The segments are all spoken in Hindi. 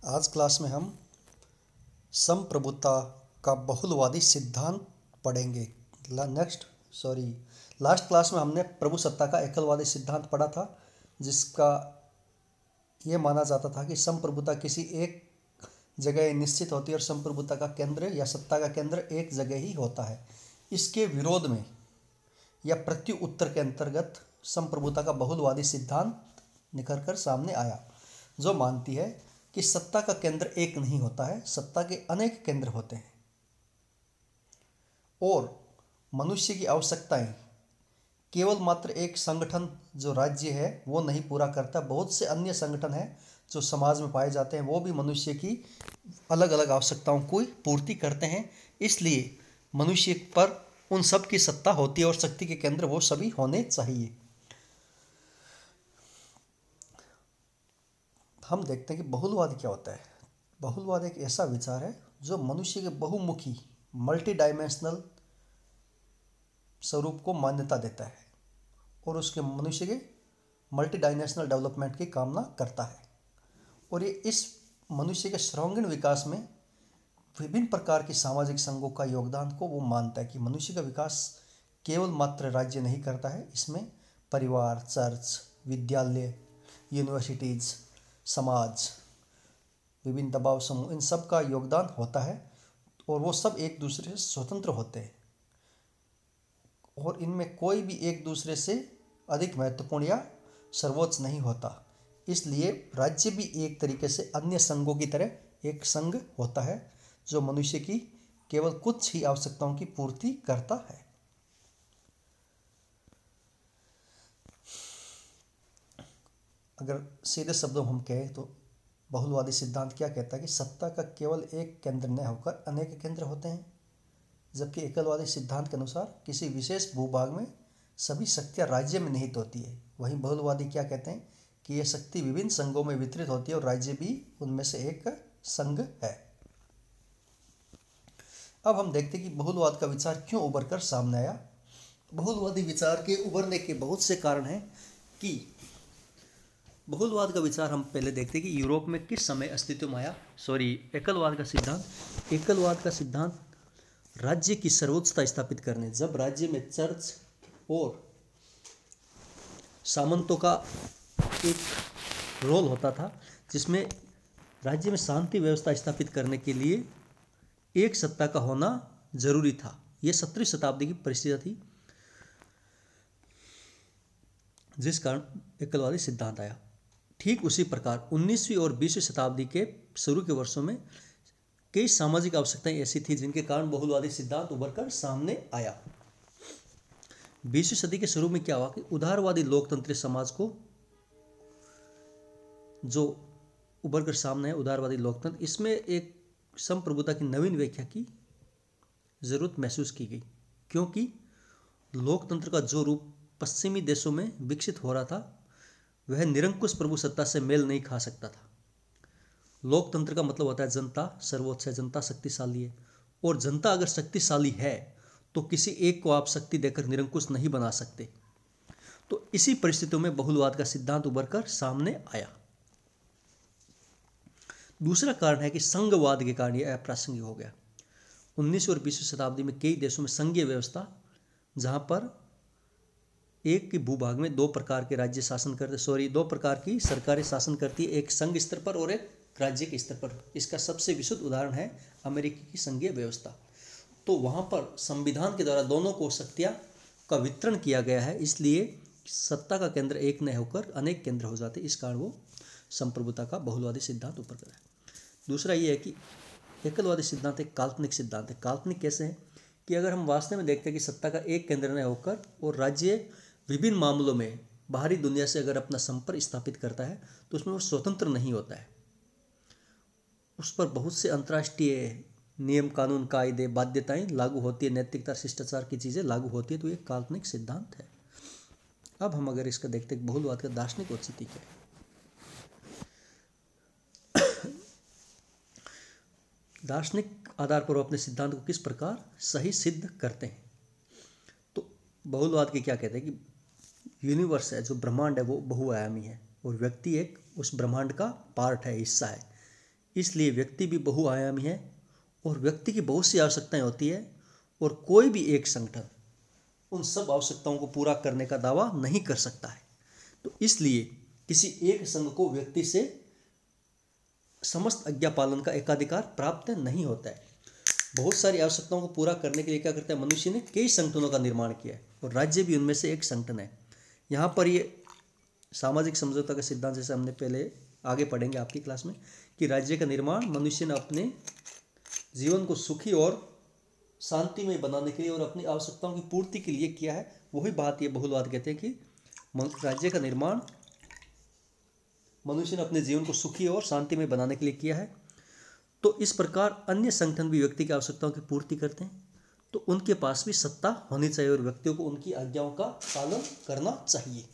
आज क्लास में हम संप्रभुता का बहुलवादी सिद्धांत पढ़ेंगे। लास्ट क्लास में हमने प्रभुसत्ता का एकलवादी सिद्धांत पढ़ा था, जिसका ये माना जाता था कि संप्रभुता किसी एक जगह निश्चित होती है और संप्रभुता का केंद्र या सत्ता का केंद्र एक जगह ही होता है। इसके विरोध में या प्रत्यु उत्तर के अंतर्गत संप्रभुता का बहुलवादी सिद्धांत निखर कर सामने आया, जो मानती है कि सत्ता का केंद्र एक नहीं होता है, सत्ता के अनेक केंद्र होते हैं और मनुष्य की आवश्यकताएं केवल मात्र एक संगठन जो राज्य है वो नहीं पूरा करता। बहुत से अन्य संगठन हैं जो समाज में पाए जाते हैं, वो भी मनुष्य की अलग अलग आवश्यकताओं को पूर्ति करते हैं। इसलिए मनुष्य पर उन सब की सत्ता होती है और शक्ति के केंद्र वो सभी होने चाहिए। हम देखते हैं कि बहुलवाद क्या होता है। बहुलवाद एक ऐसा विचार है जो मनुष्य के बहुमुखी मल्टी डायमेंशनल स्वरूप को मान्यता देता है और उसके मनुष्य के मल्टी डायमेंशनल डेवलपमेंट की कामना करता है। और ये इस मनुष्य के सर्वांगीण विकास में विभिन्न प्रकार की सामाजिक संघों का योगदान को वो मानता है कि मनुष्य का विकास केवल मात्र राज्य नहीं करता है, इसमें परिवार, चर्च, विद्यालय, यूनिवर्सिटीज़, समाज, विभिन्न दबाव समूह, इन सब का योगदान होता है और वो सब एक दूसरे से स्वतंत्र होते हैं और इनमें कोई भी एक दूसरे से अधिक महत्वपूर्ण या सर्वोच्च नहीं होता। इसलिए राज्य भी एक तरीके से अन्य संघों की तरह एक संघ होता है जो मनुष्य की केवल कुछ ही आवश्यकताओं की पूर्ति करता है। अगर सीधे शब्दों में हम कहें तो बहुलवादी सिद्धांत क्या कहता है कि सत्ता का केवल एक केंद्र न होकर अनेक केंद्र होते हैं, जबकि एकलवादी सिद्धांत के अनुसार किसी विशेष भूभाग में सभी शक्तियाँ राज्य में निहित होती है। वहीं बहुलवादी क्या कहते हैं कि यह शक्ति विभिन्न संघों में वितरित होती है और राज्य भी उनमें से एक संघ है। अब हम देखते हैं कि बहुलवाद का विचार क्यों उभर कर सामने आया। बहुलवादी विचार के उभरने के बहुत से कारण हैं कि बहुलवाद का विचार हम पहले देखते हैं कि यूरोप में किस समय अस्तित्व में आया। एकलवाद का सिद्धांत राज्य की सर्वोच्चता स्थापित करने, जब राज्य में चर्च और सामंतों का एक रोल होता था, जिसमें राज्य में शांति व्यवस्था स्थापित करने के लिए एक सत्ता का होना जरूरी था। यह 17वीं शताब्दी की परिस्थिति थी, जिस कारण एकलवादी सिद्धांत आया। ठीक उसी प्रकार 19वीं और 20वीं शताब्दी के शुरू के वर्षों में कई सामाजिक आवश्यकताएं ऐसी थी जिनके कारण बहुलवादी सिद्धांत उभर कर सामने आया। 20वीं सदी के शुरू में क्या हुआ कि उदारवादी लोकतंत्री समाज को जो उभर कर सामने है, उदारवादी लोकतंत्र, इसमें एक संप्रभुता की नवीन व्याख्या की जरूरत महसूस की गई, क्योंकि लोकतंत्र का जो रूप पश्चिमी देशों में विकसित हो रहा था वह निरंकुश प्रभुसत्ता से मेल नहीं खा सकता था। लोकतंत्र का मतलब होता है जनता सर्वोच्च है, जनता शक्तिशाली है, और जनता अगर शक्तिशाली है तो किसी एक को आप शक्ति देकर निरंकुश नहीं बना सकते। तो इसी परिस्थितियों में बहुलवाद का सिद्धांत उभर कर सामने आया। दूसरा कारण है कि संघवाद के कारण यह अप्रासंगिक हो गया। 19वीं और 20वीं शताब्दी में कई देशों में संघीय व्यवस्था, जहां पर एक के भूभाग में दो प्रकार के राज्य शासन करते, दो प्रकार की सरकारें शासन करती है, एक संघ स्तर पर और एक राज्य के स्तर पर। इसका सबसे विशुद्ध उदाहरण है अमेरिकी की संघीय व्यवस्था। तो वहाँ पर संविधान के द्वारा दोनों को शक्तियाँ का वितरण किया गया है, इसलिए सत्ता का केंद्र एक न होकर अनेक केंद्र हो जाते। इस कारण वो संप्रभुता का बहुलवादी सिद्धांत ऊपर कर है। दूसरा ये है कि एकलवादी सिद्धांत एक काल्पनिक सिद्धांत है। काल्पनिक कैसे है कि अगर हम वास्तव में देखते हैं कि सत्ता का एक केंद्र न होकर और राज्य विभिन्न मामलों में बाहरी दुनिया से अगर अपना संपर्क स्थापित करता है तो उसमें वो स्वतंत्र नहीं होता है। उस पर बहुत से अंतर्राष्ट्रीय नियम, कानून, कायदे, बाध्यताएं लागू होती है, नैतिकता, शिष्टाचार की चीज़ें लागू होती है। तो ये काल्पनिक सिद्धांत है। अब हम अगर इसका देखते हैं बहुलवाद का दार्शनिक औचित्य क्या है। दार्शनिक आधार पर वो अपने सिद्धांत को किस प्रकार सही सिद्ध करते हैं। तो बहुलवाद के क्या कहते हैं कि यूनिवर्स है, जो ब्रह्मांड है, वो बहुआयामी है और व्यक्ति एक उस ब्रह्मांड का पार्ट है, हिस्सा है। इसलिए व्यक्ति भी बहुआयामी है और व्यक्ति की बहुत सी आवश्यकताएं होती है और कोई भी एक संगठन उन सब आवश्यकताओं को पूरा करने का दावा नहीं कर सकता है। तो इसलिए किसी एक संघ को व्यक्ति से समस्त आज्ञा पालन का एकाधिकार प्राप्त नहीं होता है। बहुत सारी आवश्यकताओं को पूरा करने के लिए क्या करता है, मनुष्य ने कई संगठनों का निर्माण किया है और राज्य भी उनमें से एक संगठन है। यहाँ पर ये सामाजिक समझौता का सिद्धांत, जैसे हमने पहले आगे पढ़ेंगे आपकी क्लास में, कि राज्य का निर्माण मनुष्य ने अपने जीवन को सुखी और शांतिमय बनाने के लिए और अपनी आवश्यकताओं की पूर्ति के लिए किया है। वही बात ये बहुलवाद कहते हैं कि राज्य का निर्माण मनुष्य ने अपने जीवन को सुखी और शांतिमय बनाने के लिए किया है। तो इस प्रकार अन्य संगठन भी व्यक्ति की आवश्यकताओं की पूर्ति करते हैं, तो उनके पास भी सत्ता होनी चाहिए और व्यक्तियों को उनकी आज्ञाओं का पालन करना चाहिए।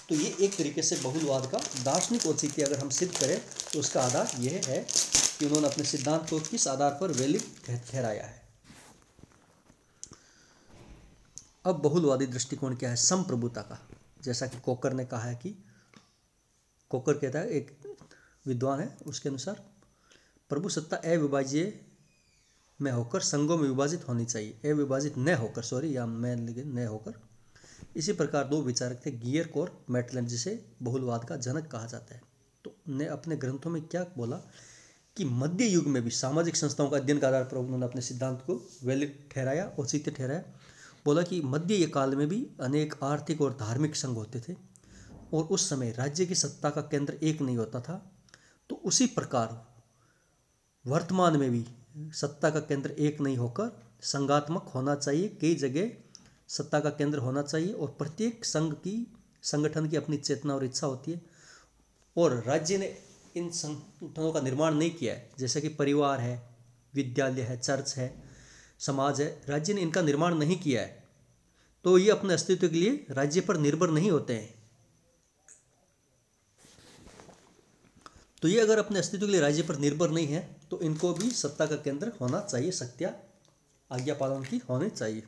तो ये एक तरीके से बहुलवाद का दार्शनिक औचित्य अगर हम सिद्ध करें तो उसका आधार यह है कि उन्होंने अपने सिद्धांत को किस आधार पर वैलिड ठहराया है। अब बहुलवादी दृष्टिकोण क्या है, संप्रभुता का। जैसा कि कोकर ने कहा है कि कोकर कहता है, एक विद्वान है, उसके अनुसार प्रभु सत्ता अविभाज्य में होकर संघों में विभाजित होनी चाहिए, अविभाजित न होकर, सॉरी या मैं लेकिन न होकर। इसी प्रकार दो विचारक थे, गियर्क और मैटलैंड, जिसे बहुलवाद का जनक कहा जाता है। तो ने अपने ग्रंथों में क्या बोला कि मध्य युग में भी सामाजिक संस्थाओं का अध्ययन के आधार पर उन्होंने अपने सिद्धांत को वैलिड ठहराया, औचित्य ठहराया। बोला कि मध्य युग काल में भी अनेक आर्थिक और धार्मिक संघ होते थे और उस समय राज्य की सत्ता का केंद्र एक नहीं होता था। तो उसी प्रकार वर्तमान में भी सत्ता का केंद्र एक नहीं होकर संघात्मक होना चाहिए, कई जगह सत्ता का केंद्र होना चाहिए और प्रत्येक संगठन की अपनी चेतना और इच्छा होती है। और राज्य ने इन संगठनों का निर्माण नहीं किया है, जैसे कि परिवार है, विद्यालय है, चर्च है, समाज है, राज्य ने इनका निर्माण नहीं किया है। तो ये अपने अस्तित्व के लिए राज्य पर निर्भर नहीं होते हैं। तो ये अगर अपने अस्तित्व के लिए राज्य पर निर्भर नहीं है तो इनको भी सत्ता का केंद्र होना चाहिए, सत्ता आज्ञा पालन की होनी चाहिए।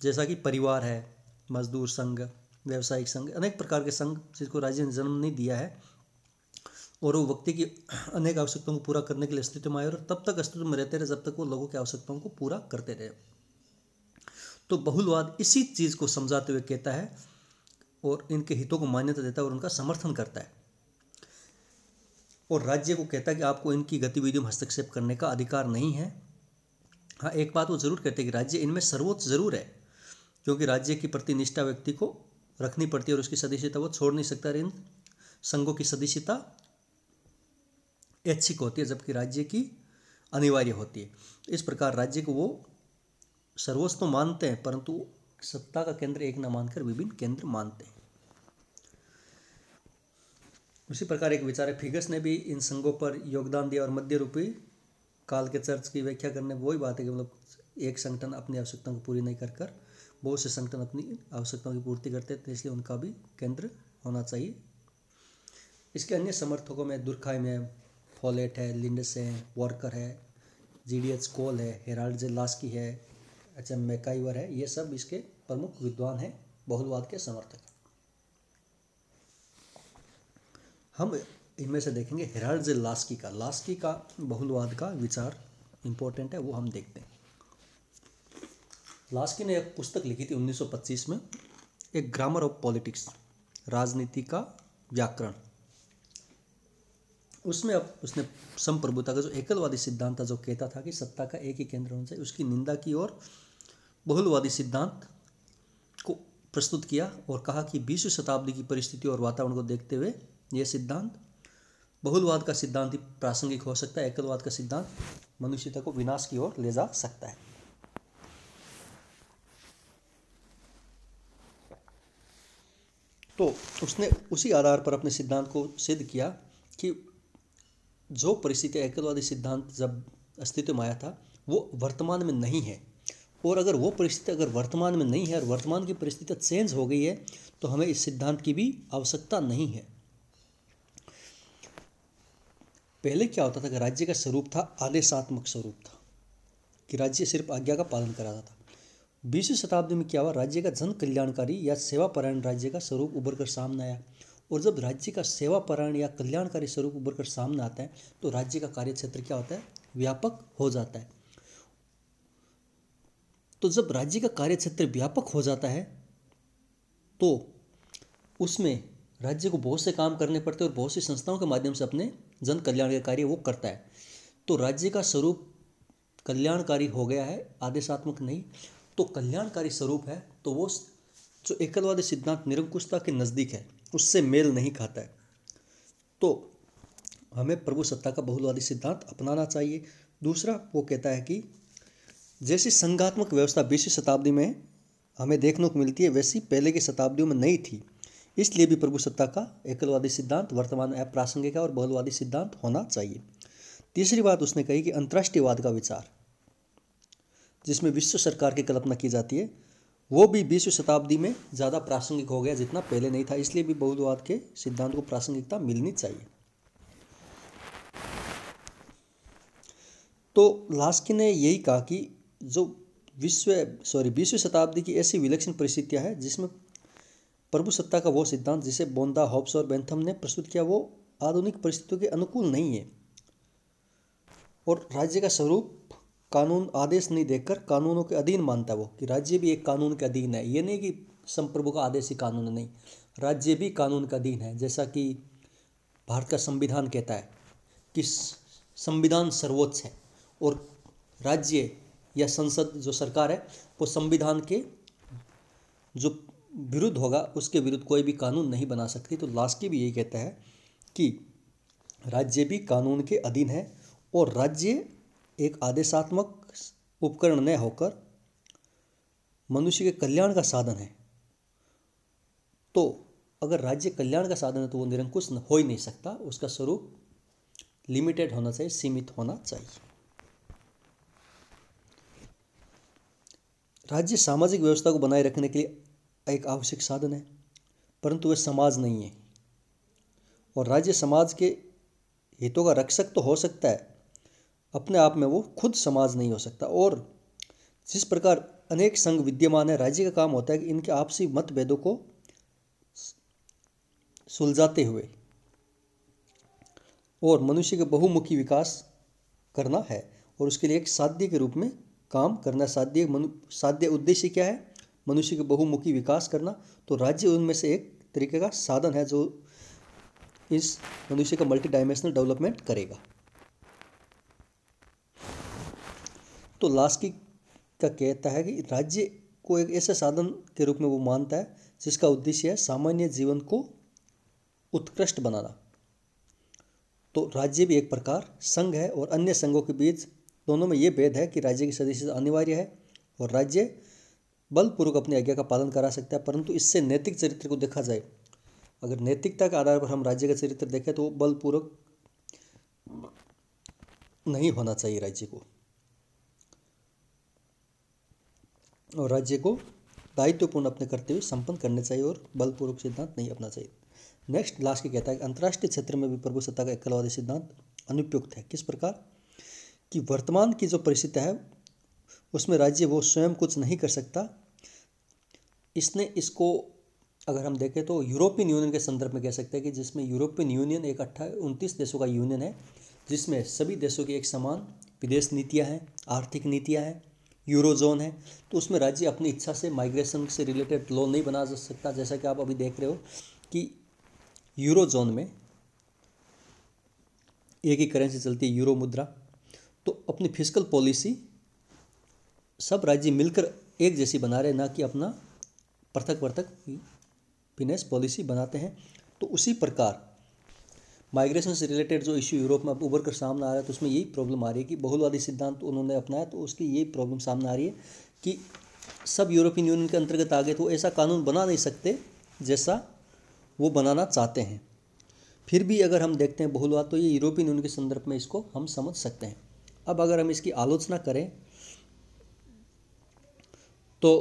जैसा कि परिवार है, मजदूर संघ, व्यावसायिक संघ, अनेक प्रकार के संघ जिसको राज्य ने जन्म नहीं दिया है और वो व्यक्ति की अनेक आवश्यकताओं को पूरा करने के लिए अस्तित्व में आए और तब तक अस्तित्व में रहते रहे जब तक वो लोगों की आवश्यकताओं को पूरा करते रहे। तो बहुलवाद इसी चीज़ को समझाते हुए कहता है और इनके हितों को मान्यता देता है और उनका समर्थन करता है और राज्य को कहता है कि आपको इनकी गतिविधियों में हस्तक्षेप करने का अधिकार नहीं है। हाँ, एक बात वो जरूर कहते हैं कि राज्य इनमें सर्वोच्च जरूर है, क्योंकि राज्य की प्रति निष्ठा व्यक्ति को रखनी पड़ती है और उसकी सदस्यता वो छोड़ नहीं सकता। इन संघों की सदस्यता ऐच्छिक होती है जबकि राज्य की अनिवार्य होती है। इस प्रकार राज्य को वो सर्वोच्च तो मानते हैं परंतु सत्ता का केंद्र एक न मानकर विभिन्न केंद्र मानते हैं। उसी प्रकार एक विचारक फिगस ने भी इन संघों पर योगदान दिया और मध्य रूपी काल के चर्च की व्याख्या करने में वही बात है कि मतलब एक संगठन अपनी आवश्यकताओं को पूरी नहीं कर बहुत से संगठन अपनी आवश्यकताओं की पूर्ति करते थे, इसलिए उनका भी केंद्र होना चाहिए। इसके अन्य समर्थकों में दुर्खाइम है, फॉलेट है, लिंडस है, वॉर्कर है, GDH कोल है, हेराल्ड जे लास्की है, HM मैकाइवर है, ये सब इसके प्रमुख विद्वान हैं बहुलवाद के समर्थक। हम इनमें से देखेंगे हेराल्ड जे लास्की का बहुलवाद का विचार इम्पोर्टेंट है, वो हम देखते हैं। लास्की ने एक पुस्तक लिखी थी 1925 में, एक ग्रामर ऑफ पॉलिटिक्स, राजनीति का व्याकरण। उसमें अब उसने संप्रभुता का जो एकलवादी सिद्धांत था, जो कहता था कि सत्ता का एक ही केंद्र होना चाहिए, उसकी निंदा की और बहुलवादी सिद्धांत को प्रस्तुत किया और कहा कि 20वीं शताब्दी की परिस्थिति और वातावरण को देखते हुए यह सिद्धांत बहुलवाद का सिद्धांत ही प्रासंगिक हो सकता है, एकलवाद का सिद्धांत मनुष्यता को विनाश की ओर ले जा सकता है। तो उसने उसी आधार पर अपने सिद्धांत को सिद्ध किया कि जो परिस्थिति एकलवादी सिद्धांत जब अस्तित्व में आया था वो वर्तमान में नहीं है, और अगर वो परिस्थिति अगर वर्तमान में नहीं है और वर्तमान की परिस्थिति चेंज हो गई है तो हमें इस सिद्धांत की भी आवश्यकता नहीं है। पहले क्या होता था कि राज्य का स्वरूप था आदेशात्मक स्वरूप था, कि राज्य सिर्फ आज्ञा का पालन कराता था। 20वीं शताब्दी में क्या हुआ, राज्य का जन कल्याणकारी या सेवापरायण राज्य का स्वरूप उभर कर सामने आया और जब राज्य का सेवापरायण या कल्याणकारी स्वरूप उभर कर सामने आता है तो राज्य का कार्यक्षेत्र क्या होता है, व्यापक हो जाता है। तो जब राज्य का कार्यक्षेत्र व्यापक हो जाता है तो उसमें राज्य को बहुत से काम करने पड़ते हैं और बहुत सी संस्थाओं के माध्यम से अपने जन कल्याण के कार्य वो करता है। तो राज्य का स्वरूप कल्याणकारी हो गया है, आदेशात्मक नहीं। तो कल्याणकारी स्वरूप है तो वो जो एकलवादी सिद्धांत निरंकुशता के नज़दीक है उससे मेल नहीं खाता है। तो हमें प्रभु सत्ता का बहुलवादी सिद्धांत अपनाना चाहिए। दूसरा वो कहता है कि जैसी संघात्मक व्यवस्था 20वीं शताब्दी में हमें देखने को मिलती है वैसी पहले की शताब्दियों में नहीं थी, इसलिए भी प्रभु सत्ता का एकलवादी सिद्धांत वर्तमान में अप्रासंगिक है और बहुलवादी सिद्धांत होना चाहिए। तीसरी बात उसने कही कि अंतर्राष्ट्रीयवाद का विचार जिसमें विश्व सरकार की कल्पना की जाती है वो भी 20वीं शताब्दी में ज़्यादा प्रासंगिक हो गया जितना पहले नहीं था, इसलिए भी बहुलवाद के सिद्धांत को प्रासंगिकता मिलनी चाहिए। तो लास्की ने यही कहा कि जो 20वीं शताब्दी की ऐसी विलक्षण परिस्थितियां हैं जिसमें प्रभु सत्ता का वो सिद्धांत जिसे बोंदा, हॉब्स और बेंथम ने प्रस्तुत किया वो आधुनिक परिस्थितियों के अनुकूल नहीं है और राज्य का स्वरूप कानून आदेश नहीं देखकर कानूनों के अधीन मानता है वो, कि राज्य भी एक कानून के अधीन है। ये नहीं कि संप्रभु का आदेश ही कानून नहीं, राज्य भी कानून का अधीन है। जैसा कि भारत का संविधान कहता है कि संविधान सर्वोच्च है और राज्य या संसद जो सरकार है वो संविधान के जो विरुद्ध होगा उसके विरुद्ध कोई भी कानून नहीं बना सकती। तो लास्की भी यही कहता है कि राज्य भी कानून के अधीन है और राज्य एक आदेशात्मक उपकरण न होकर मनुष्य के कल्याण का साधन है। तो अगर राज्य कल्याण का साधन है तो वो निरंकुश हो ही नहीं सकता, उसका स्वरूप लिमिटेड होना चाहिए, सीमित होना चाहिए। राज्य सामाजिक व्यवस्था को बनाए रखने के लिए एक आवश्यक साधन है परंतु वह समाज नहीं है और राज्य समाज के हितों का रक्षक तो हो सकता है, अपने आप में वो खुद समाज नहीं हो सकता। और जिस प्रकार अनेक संघ विद्यमान है, राज्य का काम होता है कि इनके आपसी मतभेदों को सुलझाते हुए और मनुष्य के बहुमुखी विकास करना है और उसके लिए एक साध्य के रूप में काम करना। साध्य उद्देश्य क्या है? मनुष्य के बहुमुखी विकास करना। तो राज्य उनमें से एक तरीके का साधन है जो इस मनुष्य का मल्टी डायमेंशनल डेवलपमेंट करेगा। तो लास्की का कहता है कि राज्य को एक ऐसे साधन के रूप में वो मानता है जिसका उद्देश्य है सामान्य जीवन को उत्कृष्ट बनाना। तो राज्य भी एक प्रकार संघ है और अन्य संघों के बीच दोनों में ये भेद है कि राज्य की सदस्यता अनिवार्य है और राज्य बलपूर्वक अपनी आज्ञा का पालन करा सकता है, परंतु इससे नैतिक चरित्र को देखा जाए, अगर नैतिकता के आधार पर हम राज्य का चरित्र देखें तो बलपूर्वक नहीं होना चाहिए राज्य को, और राज्य को दायित्वपूर्ण अपने कर्तव्य संपन्न करने चाहिए और बलपूर्वक सिद्धांत नहीं अपना चाहिए। नेक्स्ट लास्की कहता है कि अंतर्राष्ट्रीय क्षेत्र में भी प्रभु सत्ता का एकलवादी सिद्धांत अनुपयुक्त है। किस प्रकार कि वर्तमान की जो परिस्थिति है उसमें राज्य वो स्वयं कुछ नहीं कर सकता। इसने इसको अगर हम देखें तो यूरोपियन यूनियन के संदर्भ में कह सकते हैं कि जिसमें यूरोपियन यूनियन एक 29 देशों का यूनियन है जिसमें सभी देशों की एक समान विदेश नीतियां हैं, आर्थिक नीतियां हैं, यूरोजोन है। तो उसमें राज्य अपनी इच्छा से माइग्रेशन से रिलेटेड लॉ नहीं बना सकता। जैसा कि आप अभी देख रहे हो कि यूरोजोन में एक ही करेंसी चलती है, यूरो मुद्रा। तो अपनी फिस्कल पॉलिसी सब राज्य मिलकर एक जैसी बना रहे, ना कि अपना पृथक पृथक फिनेंस पॉलिसी बनाते हैं। तो उसी प्रकार माइग्रेशन से रिलेटेड जो इश्यू यूरोप में अब उभर कर सामने आ रहा है तो उसमें यही प्रॉब्लम आ रही है कि बहुलवादी सिद्धांत उन्होंने अपनाया तो उसकी यही प्रॉब्लम सामने आ रही है कि सब यूरोपियन यूनियन के अंतर्गत आ गए तो ऐसा कानून बना नहीं सकते जैसा वो बनाना चाहते हैं। फिर भी अगर हम देखते हैं बहुलवाद तो ये यूरोपियन यूनियन के संदर्भ में इसको हम समझ सकते हैं। अब अगर हम इसकी आलोचना करें तो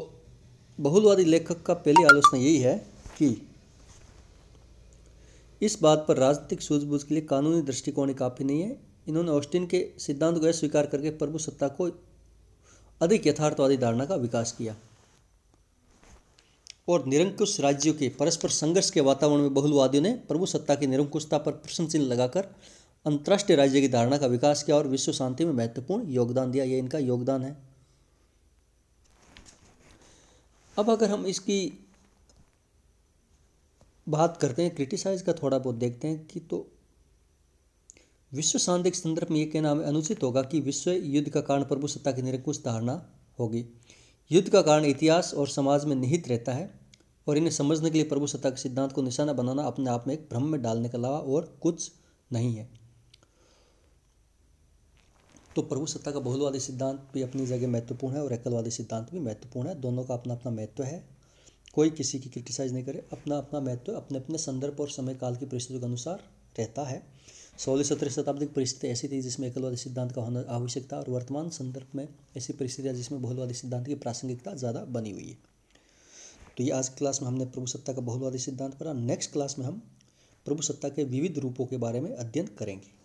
बहुलवादी लेखक का पहली आलोचना यही है कि इस बात पर राजनीतिक सूझबूझ के लिए कानूनी दृष्टिकोण काफ़ी नहीं है। इन्होंने ऑस्टिन के सिद्धांत को अस्वीकार करके प्रभु सत्ता को अधिक यथार्थवादी धारणा का विकास किया। और निरंकुश राज्यों के परस्पर संघर्ष के वातावरण में बहुलवादियों ने प्रभु सत्ता की निरंकुशता पर प्रश्न चिन्ह लगाकर अंतर्राष्ट्रीय राज्य की धारणा का विकास किया और विश्व शांति में महत्वपूर्ण योगदान दिया। ये इनका योगदान है। अब अगर हम इसकी बात करते हैं, क्रिटिसाइज का थोड़ा बहुत देखते हैं कि तो विश्व शांति के संदर्भ में ये कहना हमें अनुचित होगा कि विश्व युद्ध का कारण प्रभु सत्ता की निरंकुश धारणा होगी। युद्ध का कारण इतिहास और समाज में निहित रहता है और इन्हें समझने के लिए प्रभु सत्ता के सिद्धांत को निशाना बनाना अपने आप में एक भ्रम में डालने के अलावा और कुछ नहीं है। तो प्रभु सत्ता का बहुलवादी सिद्धांत भी अपनी जगह महत्वपूर्ण है और एकलवादी सिद्धांत भी महत्वपूर्ण है। दोनों का अपना अपना महत्व है, कोई किसी की क्रिटिसाइज नहीं करे। अपना अपना महत्व अपने अपने संदर्भ और समय काल की परिस्थितियों के अनुसार रहता है। 16वीं-17वीं शताब्दी की परिस्थिति ऐसी थी जिसमें एकलवादी सिद्धांत का होना आवश्यक था और वर्तमान संदर्भ में ऐसी परिस्थितियाँ जिसमें बहुलवादी सिद्धांत की प्रासंगिकता ज़्यादा बनी हुई है। तो ये आज की क्लास में हमने प्रभु सत्ता का बहुलवादी सिद्धांत पढ़ा। नेक्स्ट क्लास में हम प्रभु सत्ता के विविध रूपों के बारे में अध्ययन करेंगे।